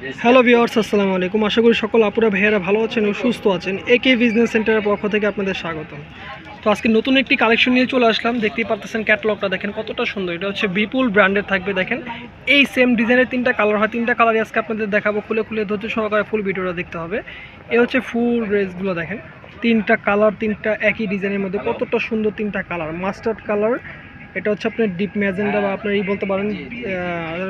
Hello viewers, আসসালামু আলাইকুম। আশা করি সকল আপুরা ভাইয়েরা ভালো আছেন ও সুস্থ আছেন। একে বিজনেস সেন্টারের পক্ষ থেকে আপনাদের স্বাগতম। তো আজকে নতুন একটি কালেকশন নিয়ে চলে আসলাম। দেখতেই পাচ্ছেন ক্যাটালগটা দেখেন কতটা সুন্দর। এটা হচ্ছে বিপুল ব্র্যান্ডের থাকবে। দেখেন এই সেম ডিজাইনের তিনটা কালার হয়, তিনটা কালারই আজকে আপনাদের দেখাবো। খুলে খুলে ধৈর্য সহকারে ফুল ভিডিওটা দেখতে হবে। এ হচ্ছে ফুল ড্রেসগুলো দেখেন, তিনটা কালার, তিনটা একই ডিজাইনের মধ্যে কতটা সুন্দর তিনটা কালার। মাস্টার্ড কালার, এটা হচ্ছে আপনার ডিপ ম্যাজেন্ডা বা আপনার এই বলতে পারেন,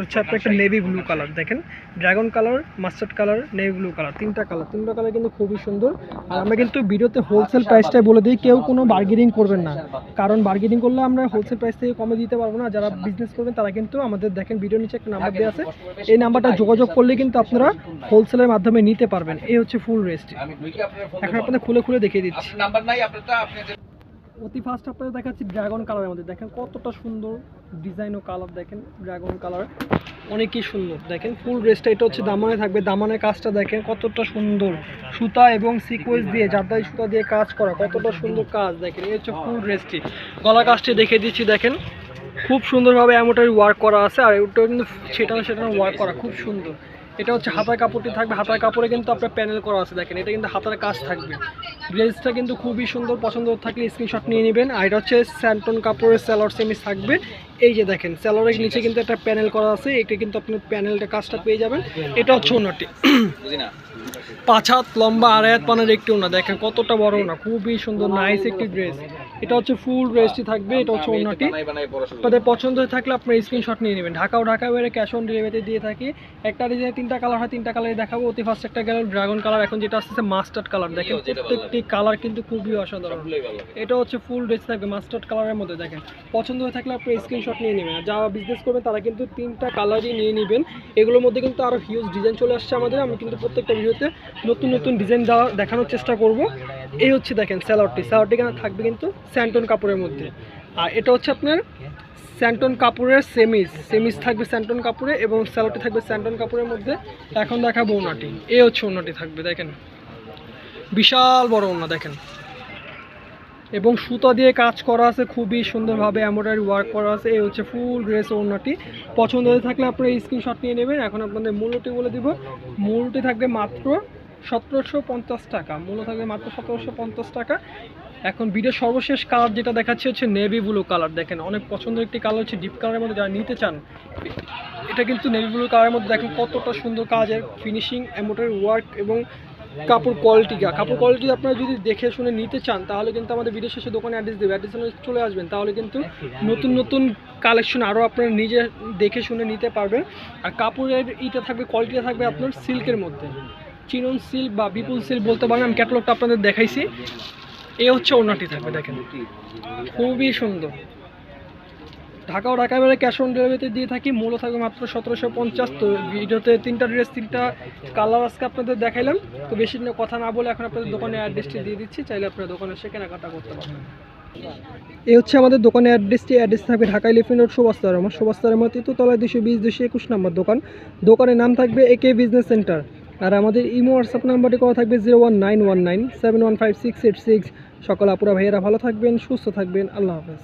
হচ্ছে আপনার একটা নেভি ব্লু কালার। দেখেন dragon colour, mustard colour, navy blue colour, তিনটা কালার কিন্তু খুবই সুন্দর। আর আমরা কিন্তু ভিডিওতে হোলসেল প্রাইসটাই বলে দিই, কেউ কোনো বার্গেনিং করবেন না, কারণ বার্গেনিং করলে আমরা হোলসেল প্রাইস থেকে কমে দিতে পারবো না। যারা বিজনেস করবেন তারা কিন্তু আমাদের দেখেন ভিডিও নিচে একটা নাম্বার দেওয়া আছে, এই নাম্বারটা যোগাযোগ করলে কিন্তু আপনারা হোলসেলের মাধ্যমে নিতে পারবেন। এই হচ্ছে ফুল রেস্ট। এখন আপনাদের খুলে খুলে দেখিয়ে দিচ্ছি। অতি ফার্স্ট আপনাদের দেখাচ্ছি ড্রাগন কালারের মধ্যে। দেখেন কতটা সুন্দর ডিজাইন ও কালার। দেখেন ড্রাগন কালার অনেকই সুন্দর। দেখেন ফুল ড্রেসটা, এটা হচ্ছে দামানে থাকবে। দামানের কাজটা দেখেন কতটা সুন্দর, সুতা এবং সিকোয়েন্স দিয়ে, জারদারি সুতা দিয়ে কাজ করা, কতটা সুন্দর কাজ। দেখেন এই হচ্ছে ফুল ড্রেসটি। গলা কাজটি দেখিয়ে দিচ্ছি। দেখেন খুব সুন্দরভাবে এমনটাই ওয়ার্ক করা আছে, আর ওটাও কিন্তু সেটা ওয়ার্ক করা খুব সুন্দর। এটা হচ্ছে হাতার কাপড়টি থাকবে। হাতার কাপড়ে কিন্তু আপনার প্যানেল করা আছে। দেখেন এটা কিন্তু হাতার কাজ থাকবে। ড্রেসটা কিন্তু খুবই সুন্দর, পছন্দ থাকলে স্ক্রিনশট নিয়ে নেবেন। আর এটা হচ্ছে স্যান্টন কাপড়ের স্যালোয়ার সেমিস থাকবে। এই যে দেখেন স্যালোয়ারের নিচে কিন্তু একটা প্যানেল করা আছে, এটা কিন্তু আপনি প্যানেলটা কাজটা পেয়ে যাবেন। এটা হচ্ছে ওনাটি, 5 হাত লম্বা, 2.5 হাত পানের একটি ওনা। দেখেন কতটা বড় ওনা, খুবই সুন্দর নাইস একটি ড্রেস। এটা হচ্ছে ফুল ড্রেসটি থাকবে। এটা হচ্ছে ওনাটি। আপনাদের পছন্দ হয়ে থাকলে আপনার স্ক্রিনশট নিয়ে নেবেন। ঢাকাও বাইরে ক্যাশ অন ডেলিভারিতে দিয়ে থাকি। একটা ডিজাইনে তিনটা কালার হয়, তিনটা কালারই দেখাবো। অতি ফার্স্ট একটা গেল ড্রাগন কালার, এখন যেটা আসছে মাস্টার্ড কালার। দেখেন প্রত্যেকটি কালার কিন্তু খুবই অসাধারণ। এটা হচ্ছে ফুল ড্রেস থাকবে মাস্টার্ড কালারের মধ্যে। দেখেন পছন্দ হয়ে থাকলে আপনার স্ক্রিনশট নিয়ে নেবেন। আর যারা বিজনেস করবেন তারা কিন্তু তিনটা কালারই নিয়ে নেবেন। এগুলোর মধ্যে কিন্তু আরও হিউজ ডিজাইন চলে আসছে আমাদের। আমি কিন্তু প্রত্যেকটা ভিডিওতে নতুন নতুন ডিজাইন দেখানোর চেষ্টা করব। এই হচ্ছে দেখেন স্যালোয়ারটি এখানে থাকবে কিন্তু স্যান্টন কাপড়ের মধ্যে। আর এটা হচ্ছে আপনার স্যান্টন কাপড়ের সেমিস থাকবে স্যান্টন কাপড়ে, এবং স্যালোয়ারটি থাকবে স্যান্টন কাপড়ের মধ্যে। এখন দেখাবো ওনাটি। এই হচ্ছে ওনাটি থাকবে। দেখেন বিশাল বড় ওনা দেখেন, এবং সুতা দিয়ে কাজ করা আছে খুবই সুন্দরভাবে, এমব্রয়ডারি ওয়ার্ক করা আছে। এই হচ্ছে ফুল ড্রেস ওনাটি। পছন্দ হয়ে থাকলে আপনারা স্ক্রিনশট নিয়ে নেবেন। এখন আপনাদের মূল্যটি বলে দিব। মূল্যটি থাকবে মাত্র 1750 টাকা। মূল্য থাকবে মাত্র 1750 টাকা। এখন ভিডিও সর্বশেষ কালার যেটা দেখাচ্ছে হচ্ছে নেভি ব্লু কালার। দেখেন অনেক পছন্দের একটি কালার হচ্ছে ডিপ কালারের মধ্যে। যারা নিতে চান, এটা কিন্তু নেভি ব্লু কালারের মধ্যে। দেখেন কতটা সুন্দর কাজের ফিনিশিং, এমব্রয়ডারি ওয়ার্ক এবং কাপড় কোয়ালিটি আপনারা যদি দেখে শুনে নিতে চান তাহলে কিন্তু আমাদের ভিডিও শেষে দোকানে অ্যাড্রেস দেবে, অ্যাড্রেসে চলে আসবেন। তাহলে কিন্তু নতুন নতুন কালেকশন আরও আপনারা নিজে দেখে শুনে নিতে পারবেন। আর কাপড়ের ইটা থাকবে, কোয়ালিটিটা থাকবে আপনার সিল্কের মধ্যে, চিনন সিল্ক বা বিপুল সিল্ক বলতে পারেন। আমি ক্যাটালগটা আপনাদের দেখাইছি। এই হচ্ছে ওনাটি থাকবে। দেখেন খুবই সুন্দর। ঢাকাও বাইরে ক্যাশ অন ডেলিভারিতে দিয়ে থাকি। মূল্য থাকবে মাত্র 1750। তো ভিডিওতে তিনটা ড্রেস, তিনটা কালার আজকে আপনাদের দেখাইলাম। তো বেশি দিনে কথা না বলে এখন আপনাদের দোকানের অ্যাড্রেসটি দিয়ে দিচ্ছি, চাইলে আপনার দোকানে এসে কেনাকাটা করতে পারবেন। এই হচ্ছে আমাদের দোকানের অ্যাড্রেসটি। অ্যাড্রেস থাকবে ঢাকা এলিফ্যান্ট রোড, সুভাষতার মতো তলায় 220 221 নম্বর দোকান। দোকানের নাম থাকবে একে বিজনেস সেন্টার। আর আমাদের ইমো হোয়াটসঅ্যাপ নাম্বারটি করা থাকবে 01919715686। সকল আপুরা ভাইয়েরা ভালো থাকবেন, সুস্থ থাকবেন। আল্লাহ হাফেজ।